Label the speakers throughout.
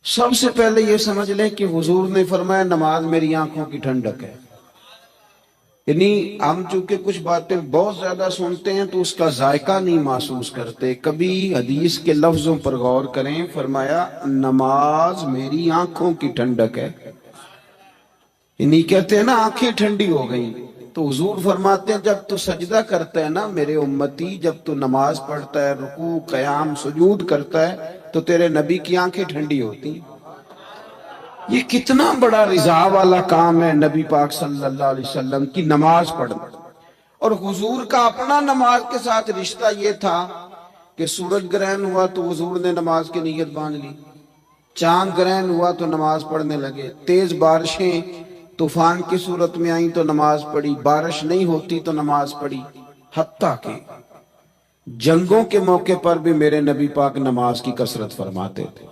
Speaker 1: سب سے پہلے یہ سمجھ لیں کہ حضور نے فرمایا نماز میری آنکھوں کی ٹھنڈک ہے. یعنی ہم چونکہ کچھ باتیں بہت زیادہ سنتے ہیں تو اس کا ذائقہ نہیں محسوس کرتے. کبھی حدیث کے لفظوں پر غور کریں. فرمایا نماز میری آنکھوں کی ٹھنڈک ہے. یعنی کہتے ہیں نا آنکھیں ٹھنڈی ہو گئیں، تو حضور فرماتے ہیں جب تو سجدہ کرتا ہے نا میرے امتی، جب تو نماز پڑھتا ہے، رکوع قیام سجود کرتا ہے، تو تیرے نبی کی آنکھیں ٹھنڈی ہوتی ہیں. یہ کتنا بڑا رضا والا کام ہے نبی پاک صلی اللہ علیہ وسلم کی نماز پڑھنا. اور حضور کا اپنا نماز کے ساتھ رشتہ یہ تھا کہ سورج گرہن ہوا تو حضور نے نماز کی نیت باندھ لی، چاند گرہن ہوا تو نماز پڑھنے لگے، تیز بارشیں طوفان کی صورت میں آئیں تو نماز پڑھی، بارش نہیں ہوتی تو نماز پڑھی. حتیٰ کہ جنگوں کے موقع پر بھی میرے نبی پاک نماز کی کثرت فرماتے تھے.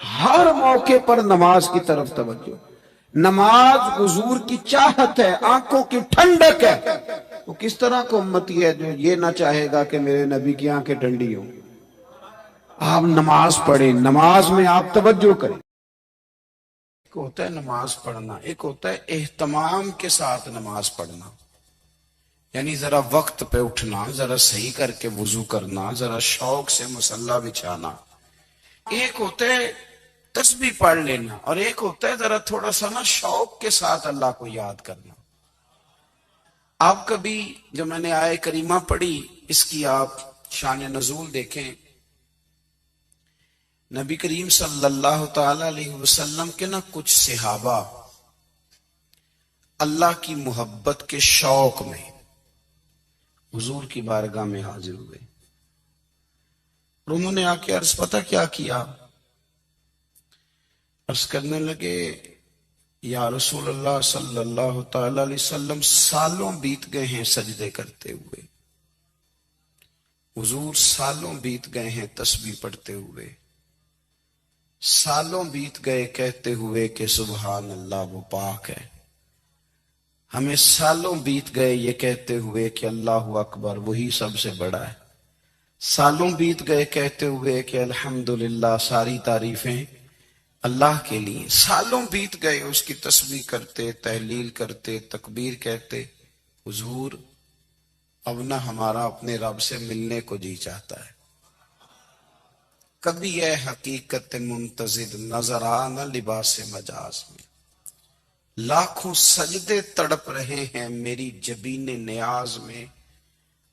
Speaker 1: ہر موقع پر نماز کی طرف توجہ. نماز حضور کی چاہت ہے، آنکھوں کی ٹھنڈک ہے. وہ کس طرح کا امتی ہے جو یہ نہ چاہے گا کہ میرے نبی کی آنکھیں ٹھنڈی ہوں. آپ نماز پڑھیں، نماز میں آپ توجہ کریں. ایک ہوتا ہے نماز پڑھنا، ایک ہوتا ہے اہتمام کے ساتھ نماز پڑھنا. یعنی ذرا وقت پہ اٹھنا، ذرا صحیح کر کے وضو کرنا، ذرا شوق سے مصلی بچھانا. ایک ہوتا ہے تسبیح پڑھ لینا، اور ایک ہوتا ہے ذرا تھوڑا سا نا شوق کے ساتھ اللہ کو یاد کرنا. آپ کبھی جو میں نے آیہ کریمہ پڑھی اس کی آپ شان نزول دیکھیں. نبی کریم صلی اللہ تعالی علیہ وسلم کے نا کچھ صحابہ اللہ کی محبت کے شوق میں حضور کی بارگاہ میں حاضر ہوئے، اور انہوں نے آ کے عرض پتہ کیا کیا؟ عرض کرنے لگے یا رسول اللہ صلی اللہ تعالی علیہ وسلم سالوں بیت گئے ہیں سجدے کرتے ہوئے، حضور سالوں بیت گئے ہیں تسبیح پڑھتے ہوئے، سالوں بیت گئے کہتے ہوئے کہ سبحان اللہ وہ پاک ہے، ہمیں سالوں بیت گئے یہ کہتے ہوئے کہ اللہ اکبر وہی سب سے بڑا ہے، سالوں بیت گئے کہتے ہوئے کہ الحمدللہ ساری تعریفیں اللہ کے لیے، سالوں بیت گئے اس کی تسبیح کرتے، تحلیل کرتے، تکبیر کہتے. حضور اب نہ ہمارا اپنے رب سے ملنے کو جی چاہتا ہے. کبھی یہ حقیقت منتظر نظر آ نہ لباس مجاز میں، لاکھوں سجدے تڑپ رہے ہیں میری جبین نیاز میں.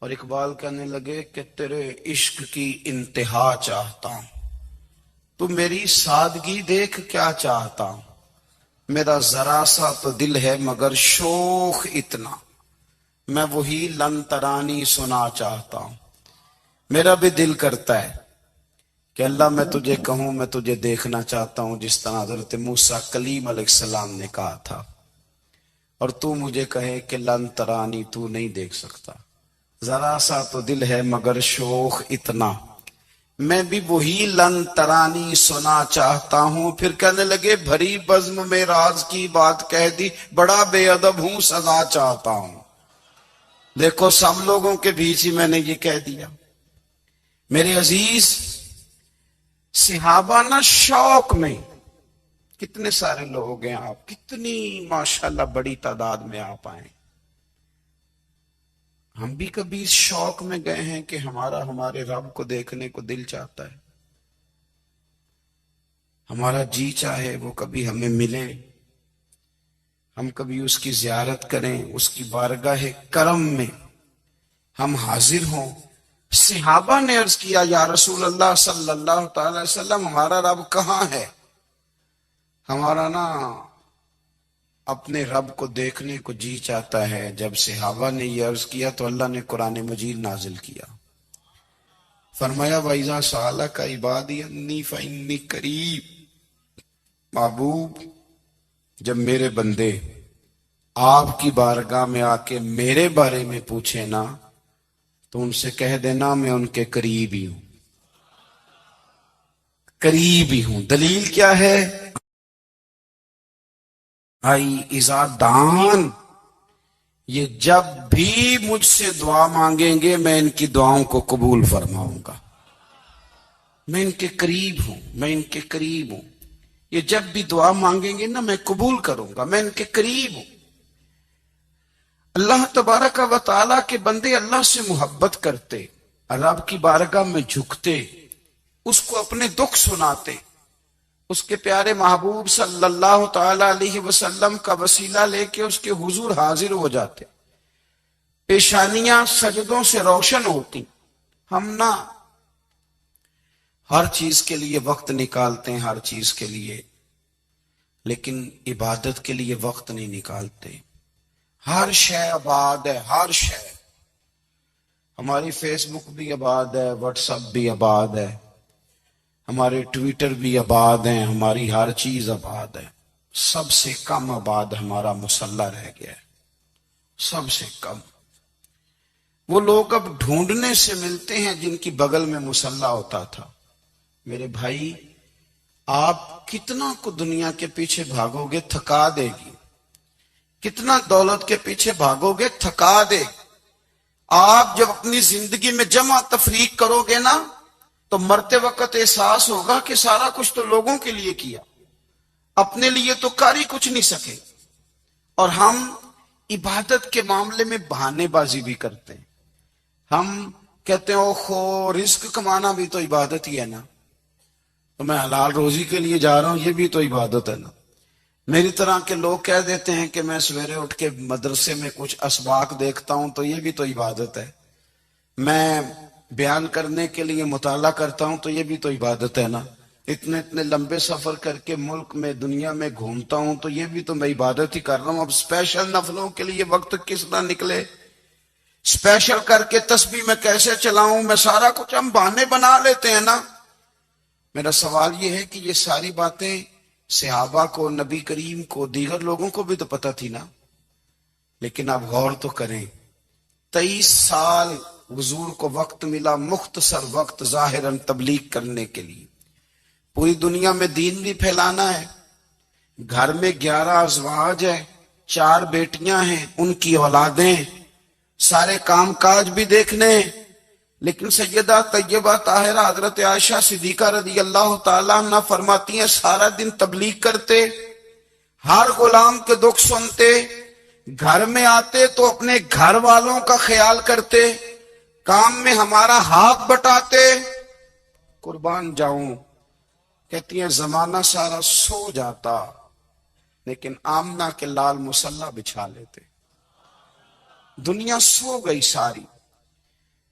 Speaker 1: اور اقبال کہنے لگے کہ تیرے عشق کی انتہا چاہتا ہوں، تو میری سادگی دیکھ کیا چاہتا ہوں، میرا ذرا سا تو دل ہے مگر شوق اتنا، میں وہی لن ترانی سنا چاہتا ہوں. میرا بھی دل کرتا ہے کہ اللہ میں تجھے کہوں میں تجھے دیکھنا چاہتا ہوں جس طرح حضرت موسیٰ کلیم علیہ السلام نے کہا تھا، اور تو مجھے کہے کہ لن ترانی تو نہیں دیکھ سکتا، ذرا سا تو دل ہے مگر شوق اتنا، میں بھی وہی لن ترانی سنا چاہتا ہوں. پھر کہنے لگے بھری بزم میں راز کی بات کہہ دی، بڑا بے ادب ہوں سزا چاہتا ہوں. دیکھو سب لوگوں کے بیچ ہی میں نے یہ کہہ دیا. میرے عزیز صحابہ نا شوق میں، کتنے سارے لوگ ہیں آپ، کتنی ماشاءاللہ بڑی تعداد میں آپ آئیں. ہم بھی کبھی اس شوق میں گئے ہیں کہ ہمارے رب کو دیکھنے کو دل چاہتا ہے، ہمارا جی چاہے وہ کبھی ہمیں ملے، ہم کبھی اس کی زیارت کریں، اس کی بارگاہ کرم میں ہم حاضر ہوں. صحابہ نے عرض کیا یا رسول اللہ صلی اللہ تعالی علیہ وسلم ہمارا رب کہاں ہے؟ ہمارا نا اپنے رب کو دیکھنے کو جی چاہتا ہے. جب صحابہ نے یہ عرض کیا تو اللہ نے قرآن مجید نازل کیا. فرمایا وَإِذَا سَأَلَكَ عِبَادِي عَنِّي فَإِنِّي قَرِيبٌ. محبوب جب میرے بندے آپ کی بارگاہ میں آ کے میرے بارے میں پوچھے نا تو ان سے کہہ دینا میں ان کے قریب ہی ہوں، قریب ہی ہوں. دلیل کیا ہے؟ اذا دان، یہ جب بھی مجھ سے دعا مانگیں گے میں ان کی دعاؤں کو قبول فرماؤں گا. میں ان کے قریب ہوں، میں ان کے قریب ہوں. یہ جب بھی دعا مانگیں گے نا میں قبول کروں گا، میں ان کے قریب ہوں۔ اللہ تبارک و تعالیٰ کے بندے اللہ سے محبت کرتے، رب کی بارگاہ میں جھکتے، اس کو اپنے دکھ سناتے، اس کے پیارے محبوب صلی اللہ تعالی علیہ وسلم کا وسیلہ لے کے اس کے حضور حاضر ہو جاتے، پیشانیاں سجدوں سے روشن ہوتی۔ ہم نہ ہر چیز کے لیے وقت نکالتے ہیں، ہر چیز کے لیے، لیکن عبادت کے لیے وقت نہیں نکالتے۔ ہر شے آباد ہے، ہر شے، ہماری فیس بک بھی آباد ہے، واٹس ایپ بھی آباد ہے، ہمارے ٹویٹر بھی آباد ہیں، ہماری ہر چیز آباد ہے۔ سب سے کم آباد ہمارا مصلی رہ گیا ہے، سب سے کم۔ وہ لوگ اب ڈھونڈنے سے ملتے ہیں جن کی بغل میں مصلی ہوتا تھا۔ میرے بھائی، آپ کتنا کو دنیا کے پیچھے بھاگو گے تھکا دے گی، کتنا دولت کے پیچھے بھاگو گے تھکا دے گی۔ آپ جب اپنی زندگی میں جمع تفریق کرو گے نا تو مرتے وقت احساس ہوگا کہ سارا کچھ تو لوگوں کے لیے کیا، اپنے لیے تو کر ہی کچھ نہیں سکے۔ اور ہم عبادت کے معاملے میں بہانے بازی بھی کرتے ہیں۔ ہم کہتے ہیں اوہو رزق کمانا بھی تو عبادت ہی ہے نا، تو میں حلال روزی کے لیے جا رہا ہوں، یہ بھی تو عبادت ہے نا۔ میری طرح کے لوگ کہہ دیتے ہیں کہ میں سویرے اٹھ کے مدرسے میں کچھ اسباق دیکھتا ہوں تو یہ بھی تو عبادت ہے، میں بیان کرنے کے لیے مطالعہ کرتا ہوں تو یہ بھی تو عبادت ہے نا، اتنے لمبے سفر کر کے ملک میں دنیا میں گھومتا ہوں تو یہ بھی تو میں عبادت ہی کر رہا ہوں۔ اب اسپیشل نفلوں کے لیے وقت کس طرح نکلے، اسپیشل کر کے تسبیح میں کیسے چلاؤں، میں سارا کچھ ہم بہانے بنا لیتے ہیں نا۔ میرا سوال یہ ہے کہ یہ ساری باتیں صحابہ کو، نبی کریم کو، دیگر لوگوں کو بھی تو پتہ تھی نا، لیکن آپ غور تو کریں، 23 سال حضور کو وقت ملا، مختصر وقت ظاہراً تبلیغ کرنے کے لیے، پوری دنیا میں دین بھی پھیلانا ہے۔ گھر میں 11 ازواج ہیں، 4 بیٹیاں ہیں، ان کی اولادیں، سارے کام کاج بھی دیکھنے ہیں، لیکن سیدہ طیبہ طاہرہ حضرت عائشہ صدیقہ رضی اللہ تعالیٰ عنہ فرماتی ہیں سارا دن تبلیغ کرتے، ہر غلام کے دکھ سنتے، گھر میں آتے تو اپنے گھر والوں کا خیال کرتے، کام میں ہمارا ہاتھ بٹاتے۔ قربان جاؤں، کہتی ہیں زمانہ سارا سو جاتا لیکن آمنہ کے لال مصلی بچھا لیتے۔ دنیا سو گئی، ساری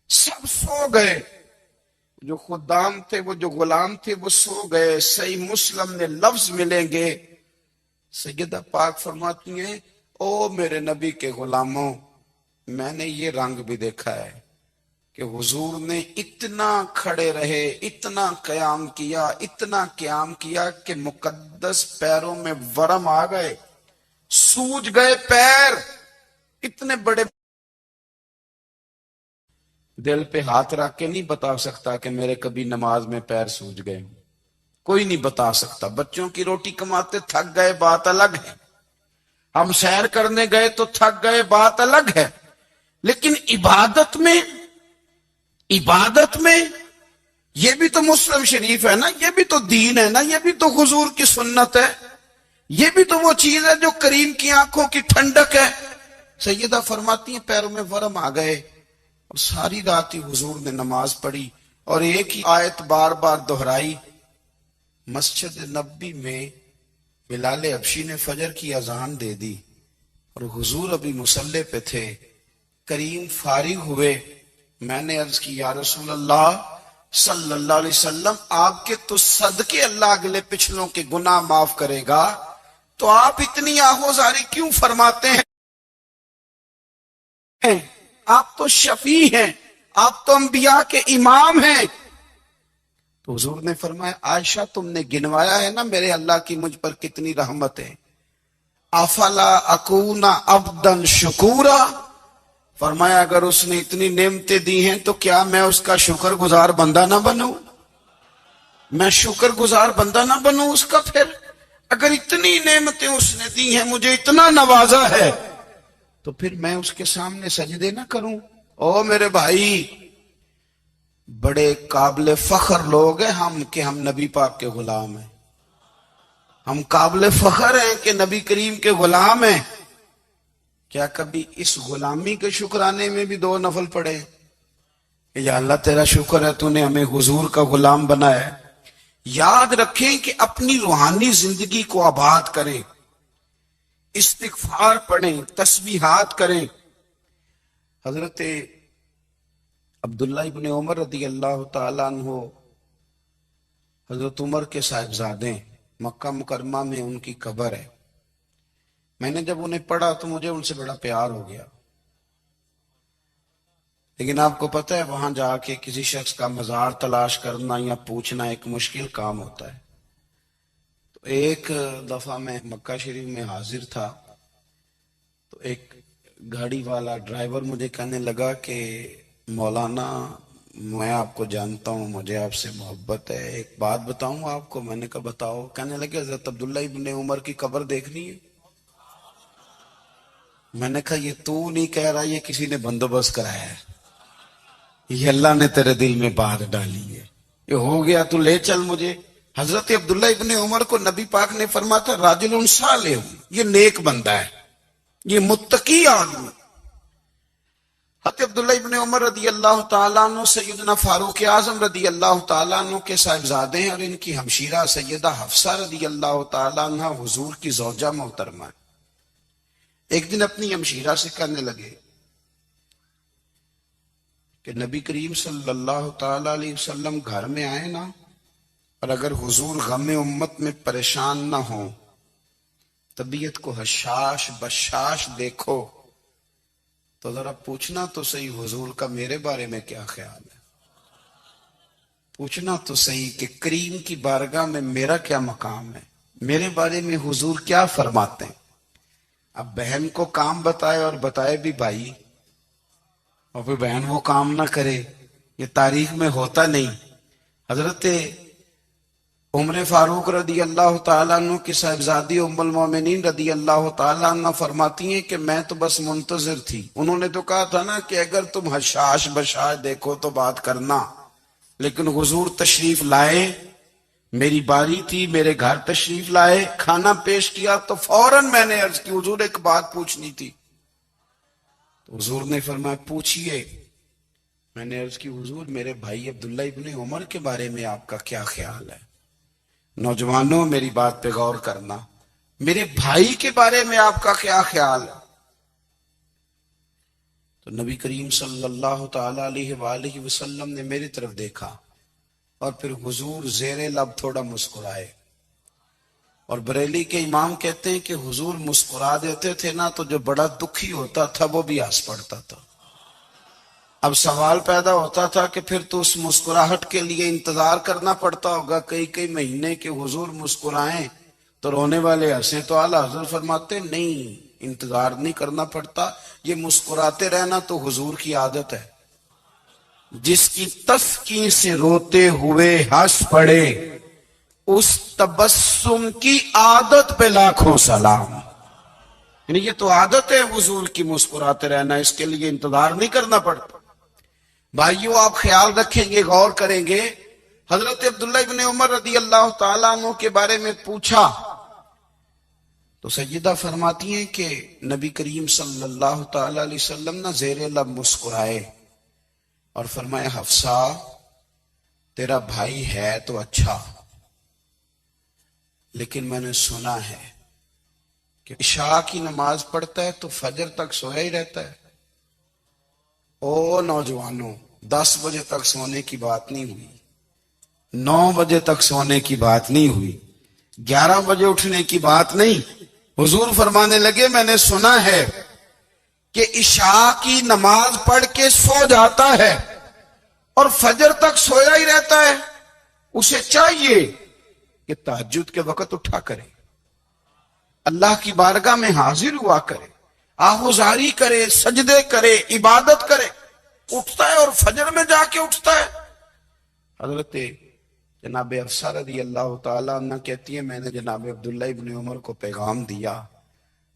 Speaker 1: سب سو گئے، جو خدام تھے، وہ جو غلام تھے وہ سو گئے۔ صحیح مسلم میں لفظ ملیں گے، سیدہ پاک فرماتی ہیں او میرے نبی کے غلاموں، میں نے یہ رنگ بھی دیکھا ہے کہ حضور نے اتنا کھڑے رہے، اتنا قیام کیا، اتنا قیام کیا کہ مقدس پیروں میں ورم آ گئے، سوج گئے پیر، اتنے بڑے۔ دل پہ ہاتھ رکھ کے نہیں بتا سکتا کہ میرے کبھی نماز میں پیر سوج گئے، کوئی نہیں بتا سکتا۔ بچوں کی روٹی کماتے تھک گئے بات الگ ہے، ہم سیر کرنے گئے تو تھک گئے بات الگ ہے، لیکن عبادت میں یہ بھی تو مسلم شریف ہے نا، یہ بھی تو دین ہے نا، یہ بھی تو حضور کی سنت ہے، یہ بھی تو وہ چیز ہے جو کریم کی آنکھوں کی ٹھنڈک ہے۔ سیدہ فرماتی ہیں پیروں میں ورم آ گئے، اور ساری رات ہی حضور نے نماز پڑھی اور ایک ہی آیت بار بار دہرائی۔ مسجد نبی میں بلال حبشی نے فجر کی اذان دے دی اور حضور ابھی مصلی پہ تھے، کریم فارغ ہوئے، میں نے عرض کی یا رسول اللہ صلی اللہ علیہ وسلم، آپ کے تو صدقے اللہ اگلے پچھلوں کے گناہ معاف کرے گا، تو آپ اتنی آہوزاری کیوں فرماتے ہیں؟ آپ تو شفیع ہیں، آپ تو انبیاء کے امام ہیں۔ تو حضور نے فرمایا عائشہ تم نے گنوایا ہے نا میرے اللہ کی مجھ پر کتنی رحمت ہے، افلا اکون عبدا شکورا، فرمایا اگر اس نے اتنی نعمتیں دی ہیں تو کیا میں اس کا شکر گزار بندہ نہ بنوں، میں شکر گزار بندہ نہ بنوں اس کا؟ پھر اگر اتنی نعمتیں اس نے دی ہیں، مجھے اتنا نوازا ہے، تو پھر میں اس کے سامنے سجدے نہ کروں؟ او میرے بھائی، بڑے قابل فخر لوگ ہیں ہم کہ ہم نبی پاک کے غلام ہیں۔ ہم قابل فخر ہیں کہ نبی کریم کے غلام ہیں. کیا کبھی اس غلامی کے شکرانے میں بھی 2 نفل پڑھے کہ یا اللہ تیرا شکر ہے تو نے ہمیں حضور کا غلام بنایا ہے. یاد رکھیں کہ اپنی روحانی زندگی کو آباد کریں، استغفار پڑھیں، تسبیحات کریں. حضرت عبداللہ ابن عمر رضی اللہ تعالیٰ عنہ حضرت عمر کے صاحبزادے، مکہ مکرمہ میں ان کی قبر ہے. میں نے جب انہیں پڑھا تو مجھے ان سے بڑا پیار ہو گیا. لیکن آپ کو پتہ ہے وہاں جا کے کسی شخص کا مزار تلاش کرنا یا پوچھنا ایک مشکل کام ہوتا ہے. تو ایک دفعہ میں مکہ شریف میں حاضر تھا تو ایک گاڑی والا ڈرائیور مجھے کہنے لگا کہ مولانا میں آپ کو جانتا ہوں، مجھے آپ سے محبت ہے، ایک بات بتاؤں آپ کو. میں نے کہا بتاؤ. کہنے لگے حضرت عبداللہ ابن عمر کی قبر دیکھنی ہے. میں نے کہا یہ تو نہیں کہہ رہا، یہ کسی نے بندوبست کرایا ہے، یہ اللہ نے تیرے دل میں بات ڈالی ہے، یہ ہو گیا تو لے چل مجھے. حضرت عبداللہ ابن عمر کو نبی پاک نے فرمایا تھا راجل صالح، یہ نیک بندہ ہے، یہ متقی آدمی. حضرت عبداللہ ابن عمر رضی اللہ تعالیٰ عنہ سیدنا فاروق اعظم رضی اللہ تعالیٰ عنہ کے صاحبزادے ہیں، اور ان کی ہمشیرہ سیدہ حفصہ رضی اللہ تعالیٰ عنہ حضور کی زوجہ محترمہ. ایک دن اپنی ہمشیرہ سے کہنے لگے کہ نبی کریم صلی اللہ تعالیٰ علیہ وسلم گھر میں آئے نا، اور اگر حضور غم امت میں پریشان نہ ہوں، طبیعت کو حشاش بشاش دیکھو تو ذرا پوچھنا تو صحیح حضور کا میرے بارے میں کیا خیال ہے، پوچھنا تو صحیح کہ کریم کی بارگاہ میں میرا کیا مقام ہے، میرے بارے میں حضور کیا فرماتے ہیں. اب بہن کو کام بتائے اور بتائے بھی بھائی، اور پھر بہن وہ کام نہ کرے، یہ تاریخ میں ہوتا نہیں. حضرت عمر فاروق رضی اللہ تعالیٰ عنہ کی صاحبزادی ام المومنین رضی اللہ تعالیٰ عنہ فرماتی ہیں کہ میں تو بس منتظر تھی. انہوں نے تو کہا تھا نا کہ اگر تم حشاش بشاش دیکھو تو بات کرنا، لیکن حضور تشریف لائے، میری باری تھی، میرے گھر تشریف لائے، کھانا پیش کیا تو فوراً میں نے عرض کی حضور ایک بات پوچھنی تھی. تو حضور نے فرمایا پوچھئے. میں نے عرض کی حضور میرے بھائی عبداللہ ابن عمر کے بارے میں آپ کا کیا خیال ہے؟ نوجوانوں میری بات پہ غور کرنا، میرے بھائی کے بارے میں آپ کا کیا خیال ہے؟ تو نبی کریم صلی اللہ تعالی علیہ وآلہ وسلم نے میری طرف دیکھا اور پھر حضور زیر لب تھوڑا مسکرائے. اور بریلی کے امام کہتے ہیں کہ حضور مسکرا دیتے تھے نا تو جو بڑا دکھی ہوتا تھا وہ بھی ہنس پڑتا تھا. اب سوال پیدا ہوتا تھا کہ پھر تو اس مسکراہٹ کے لیے انتظار کرنا پڑتا ہوگا کئی مہینے کے حضور مسکرائیں تو رونے والے ہنسیں. تو اعلیٰ حضرت فرماتے نہیں، انتظار نہیں کرنا پڑتا، یہ مسکراتے رہنا تو حضور کی عادت ہے. جس کی تسکین سے روتے ہوئے ہنس پڑے اس تبسم کی عادت پہ لاکھوں سلام. یعنی یہ تو عادت ہے حضور کی مسکراتے رہنا، اس کے لیے انتظار نہیں کرنا پڑتا. بھائیو آپ خیال رکھیں گے، غور کریں گے. حضرت عبداللہ ابن عمر رضی اللہ تعالیٰ عنہ کے بارے میں پوچھا تو سیدہ فرماتی ہیں کہ نبی کریم صلی اللہ تعالیٰ علیہ وسلم نہ زیر لب مسکرائے اور فرمایا حفصہ تیرا بھائی ہے تو اچھا، لیکن میں نے سنا ہے کہ عشاء کی نماز پڑھتا ہے تو فجر تک سویا ہی رہتا ہے. او نوجوانوں، 10 بجے تک سونے کی بات نہیں ہوئی، 9 بجے تک سونے کی بات نہیں ہوئی، 11 بجے اٹھنے کی بات نہیں. حضور فرمانے لگے میں نے سنا ہے کہ عشاء کی نماز پڑھ کے سو جاتا ہے اور فجر تک سویا ہی رہتا ہے، اسے چاہیے کہ تہجد کے وقت اٹھا کرے، اللہ کی بارگاہ میں حاضر ہوا کرے، آہوزاری کرے، سجدے کرے، عبادت کرے. اٹھتا ہے اور فجر میں جا کے اٹھتا ہے. حضرت جناب حفصہ رضی اللہ تعالیٰ عنہ کہتی ہے میں نے جناب عبداللہ ابن عمر کو پیغام دیا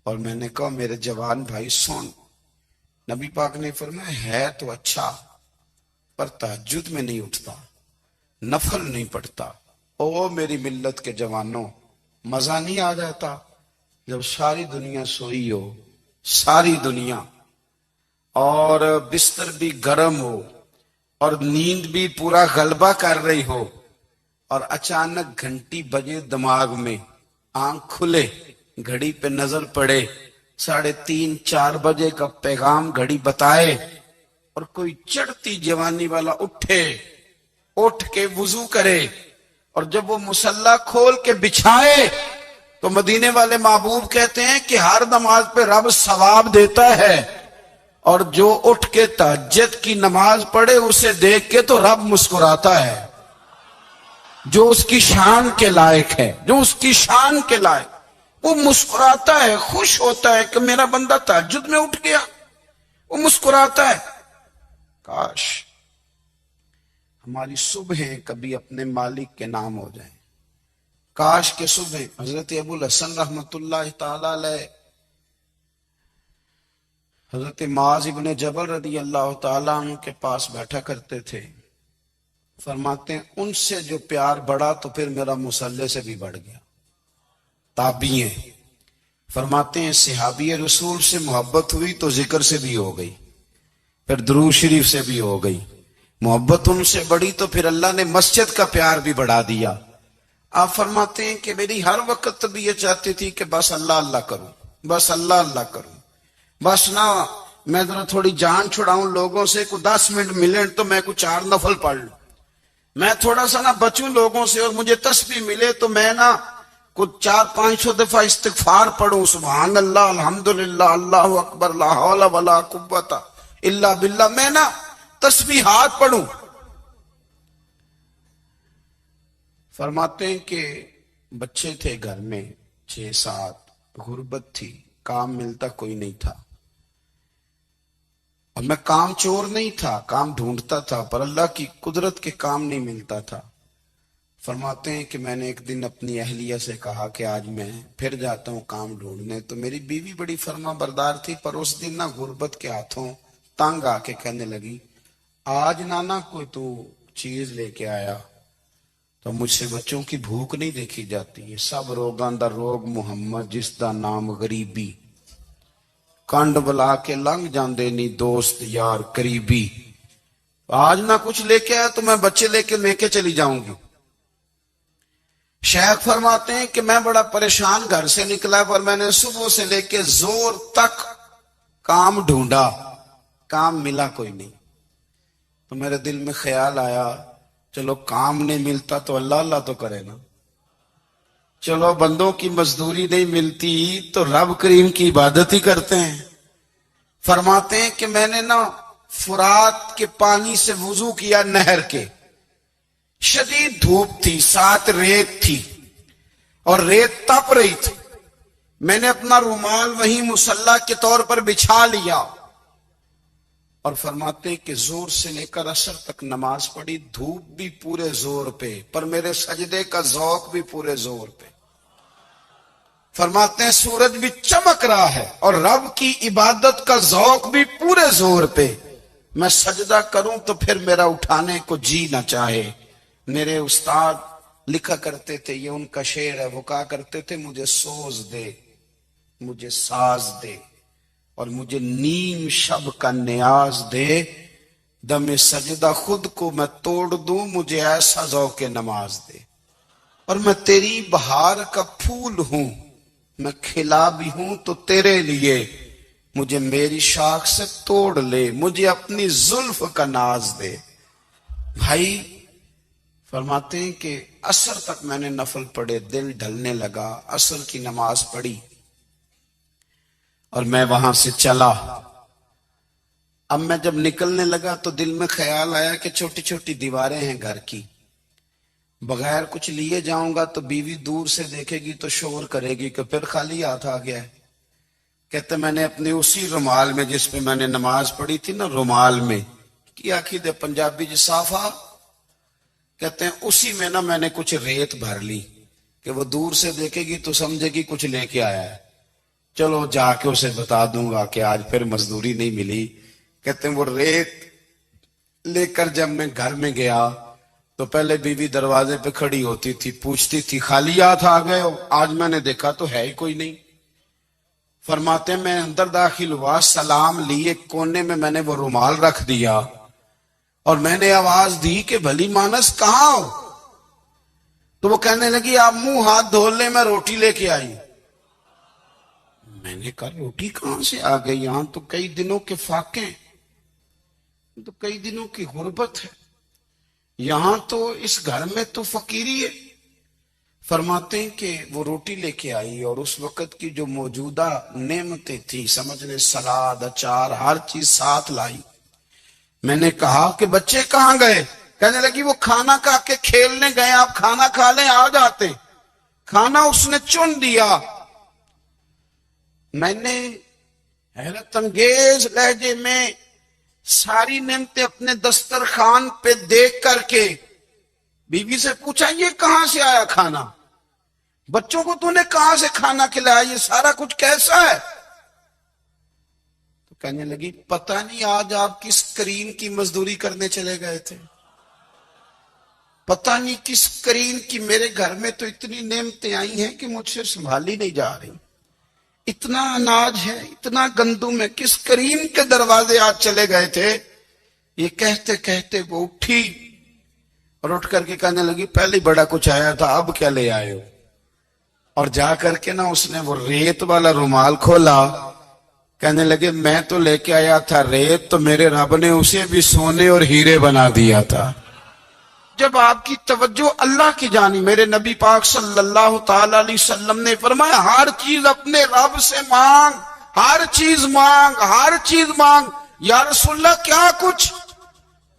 Speaker 1: اور میں نے کہا میرے جوان بھائی سن. نبی پاک نے فرمایا ہے تو اچھا پر تہجد میں نہیں اٹھتا، نفل نہیں پڑھتا. او میری ملت کے جوانوں، مزہ نہیں آ جاتا جب ساری دنیا سوئی ہو، ساری دنیا، اور بستر بھی گرم ہو اور نیند بھی پورا غلبہ کر رہی ہو، اور اچانک گھنٹی بجے دماغ میں، آنکھ کھلے، گھڑی پہ نظر پڑے، 3:30 4 بجے کا پیغام گھڑی بتائے، اور کوئی چڑھتی جوانی والا اٹھ کے وضو کرے، اور جب وہ مصلی کھول کے بچھائے تو مدینے والے محبوب کہتے ہیں کہ ہر نماز پہ رب ثواب دیتا ہے، اور جو اٹھ کے تہجد کی نماز پڑھے اسے دیکھ کے تو رب مسکراتا ہے، جو اس کی شان کے لائق ہے، جو اس کی شان کے لائق، وہ مسکراتا ہے، خوش ہوتا ہے کہ میرا بندہ تہجد میں اٹھ گیا، وہ مسکراتا ہے۔ کاش ہماری صبحیں کبھی اپنے مالک کے نام ہو جائیں، کاش کے صبح حضرت ابو الحسن رحمت اللہ تعالی علیہ حضرت معاذ ابن جبل رضی اللہ تعالیٰ عنہ کے پاس بیٹھا کرتے تھے، فرماتے ہیں ان سے جو پیار بڑھا تو پھر میرا مصلی سے بھی بڑھ گیا۔ تابعین فرماتے ہیں صحابی رسول سے محبت ہوئی تو ذکر سے بھی ہو گئی، پھر درود شریف سے بھی ہو گئی، محبت ان سے بڑھی تو پھر اللہ نے مسجد کا پیار بھی بڑھا دیا۔ آپ فرماتے ہیں کہ میری ہر وقت بھی یہ چاہتی تھی کہ بس اللہ اللہ کروں، بس اللہ اللہ کروں، بس نہ میں ذرا تھوڑی جان چھڑاؤں لوگوں سے، کوئی 10 منٹ ملیں تو میں کوئی 4 نفل پڑھ لوں، میں تھوڑا سا نہ بچوں لوگوں سے، اور مجھے تسبیح ملے تو میں نہ کچھ 400-500 دفعہ استغفار پڑھوں، سبحان اللہ، الحمدللہ، اللہ اکبر، لا حول ولا قوت الا باللہ، میں نہ تسبیحات پڑھوں۔ فرماتے ہیں کہ بچے تھے گھر میں 6-7، غربت تھی، کام ملتا کوئی نہیں تھا، اور میں کام چور نہیں تھا، کام ڈھونڈتا تھا، پر اللہ کی قدرت کے کام نہیں ملتا تھا۔ فرماتے ہیں کہ میں نے ایک دن اپنی اہلیہ سے کہا کہ آج میں پھر جاتا ہوں کام ڈھونڈنے، تو میری بیوی بڑی فرما بردار تھی، پر اس دن نہ غربت کے ہاتھوں تنگ آ کے کہنے لگی آج نانا کوئی تو چیز لے کے آیا، تو مجھ سے بچوں کی بھوک نہیں دیکھی جاتی، یہ سب روگاں دا روگ محمد جس دا نام غریبی، کنڈ بلا کے لنگ جاندے نہیں دوست یار قریبی، آج نہ کچھ لے کے آیا تو میں بچے لے کے چلی جاؤں گی۔ شیخ فرماتے ہیں کہ میں بڑا پریشان گھر سے نکلا، پر میں نے صبح سے لے کے زور تک کام ڈھونڈا، کام ملا کوئی نہیں، تو میرے دل میں خیال آیا چلو کام نہیں ملتا تو اللہ اللہ تو کرے نا، چلو بندوں کی مزدوری نہیں ملتی تو رب کریم کی عبادت ہی کرتے ہیں۔ فرماتے ہیں کہ میں نے نا فرات کے پانی سے وضو کیا، نہر کے، شدید دھوپ تھی، ساتھ ریت تھی اور ریت تپ رہی تھی، میں نے اپنا رومال وہیں مصلی کے طور پر بچھا لیا، اور فرماتے ہیں کہ زور سے لے کر عصر تک نماز پڑھی، دھوپ بھی پورے زور پہ، پر میرے سجدے کا ذوق بھی پورے زور پہ۔ فرماتے ہیں سورج بھی چمک رہا ہے اور رب کی عبادت کا ذوق بھی پورے زور پہ، میں سجدہ کروں تو پھر میرا اٹھانے کو جی نہ چاہے۔ میرے استاد لکھا کرتے تھے، یہ ان کا شعر ہے، وہ کہا کرتے تھے مجھے سوز دے، مجھے ساز دے، اور مجھے نیم شب کا نیاز دے، دم سجدہ خود کو میں توڑ دوں، مجھے ایسا ذوق نماز دے، اور میں تیری بہار کا پھول ہوں، میں کھلا بھی ہوں تو تیرے لیے، مجھے میری شاخ سے توڑ لے، مجھے اپنی زلف کا ناز دے۔ بھائی فرماتے ہیں کہ عصر تک میں نے نفل پڑھے، دل ڈھلنے لگا، عصر کی نماز پڑھی اور میں وہاں سے چلا۔ اب میں جب نکلنے لگا تو دل میں خیال آیا کہ چھوٹی چھوٹی دیواریں ہیں گھر کی، بغیر کچھ لیے جاؤں گا تو بیوی دور سے دیکھے گی تو شور کرے گی کہ پھر خالی ہاتھ آ گیا ہے۔ کہتے میں نے اپنے اسی رومال میں جس پہ میں نے نماز پڑھی تھی نا، رومال میں کی آخی دے پنجابی جی صافہ، کہتے ہیں اسی میں نا میں نے کچھ ریت بھر لی کہ وہ دور سے دیکھے گی تو سمجھے گی کچھ لے کے آیا ہے، چلو جا کے اسے بتا دوں گا کہ آج پھر مزدوری نہیں ملی۔ کہتے ہیں وہ ریت لے کر جب میں گھر میں گیا تو پہلے بیوی دروازے پہ کھڑی ہوتی تھی، پوچھتی تھی خالی ہاتھ آ گئے ہو؟ آج میں نے دیکھا تو ہے ہی کوئی نہیں۔ فرماتے میں اندر داخل ہوا، سلام لی، ایک کونے میں میں نے وہ رومال رکھ دیا اور میں نے آواز دی کہ بھلی مانس کہاں ہو؟ تو وہ کہنے لگی آپ منہ ہاتھ دھو لیں، میں روٹی لے کے آئی۔ میں نے کہا روٹی کہاں سے آ گئی؟ یہاں تو کئی دنوں کے فاقے ہیں، تو کئی دنوں کی غربت ہے، یہاں تو اس گھر میں تو فقیری ہے۔ فرماتے ہیں کہ وہ روٹی لے کے آئی اور اس وقت کی جو موجودہ نعمتیں تھی، سمجھ لیں سلاد، اچار، ہر چیز ساتھ لائی۔ میں نے کہا کہ بچے کہاں گئے؟ کہنے لگی وہ کھانا کھا کے کھیلنے گئے، آپ کھانا کھا لیں آ جاتے۔ کھانا اس نے چن دیا۔ میں نے حیرت انگیز لہجے میں ساری نعمتیں اپنے دسترخوان پہ دیکھ کر کے بیوی سے پوچھا یہ کہاں سے آیا کھانا؟ بچوں کو تو نے کہاں سے کھانا کھلایا؟ یہ سارا کچھ کیسا ہے؟ تو کہنے لگی پتہ نہیں آج آپ کس کریم کی مزدوری کرنے چلے گئے تھے، پتہ نہیں کس کریم کی، میرے گھر میں تو اتنی نعمتیں آئی ہیں کہ مجھ سے سنبھالی نہیں جا رہی، اتنا اناج ہے، اتنا گندم ہے، کس کریم کے دروازے آج چلے گئے تھے؟ یہ کہتے کہتے وہ اٹھی اور اٹھ کر کے کہنے لگی پہلے بڑا کچھ آیا تھا، اب کیا لے آئے ہو؟ اور جا کر کے نا اس نے وہ ریت والا رومال کھولا، کہنے لگے میں تو لے کے آیا تھا ریت، تو میرے رب نے اسے بھی سونے اور ہیرے بنا دیا تھا۔ جب آپ کی توجہ اللہ کی جانب، میرے نبی پاک صلی اللہ تعالی علیہ وسلم نے فرمایا ہر چیز اپنے رب سے مانگ، ہر چیز مانگ، ہر چیز مانگ۔ یا رسول اللہ کیا کچھ؟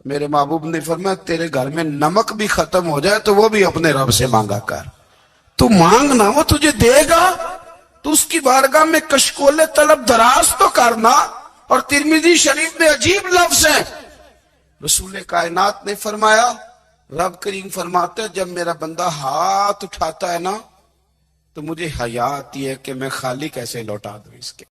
Speaker 1: میرے محبوب نے فرمایا تیرے گھر میں نمک بھی ختم ہو جائے تو وہ بھی اپنے رب سے مانگا کر، تو مانگنا وہ تجھے دے گا، تو اس کی بارگاہ میں کشکول طلب دراز تو کرنا۔ اور ترمذی شریف میں عجیب لفظ ہے، رسول کائنات نے فرمایا، رب کریم فرماتا ہے جب میرا بندہ ہاتھ اٹھاتا ہے نا تو مجھے حیا آتی ہے کہ میں خالی کیسے لوٹا دوں اس کے۔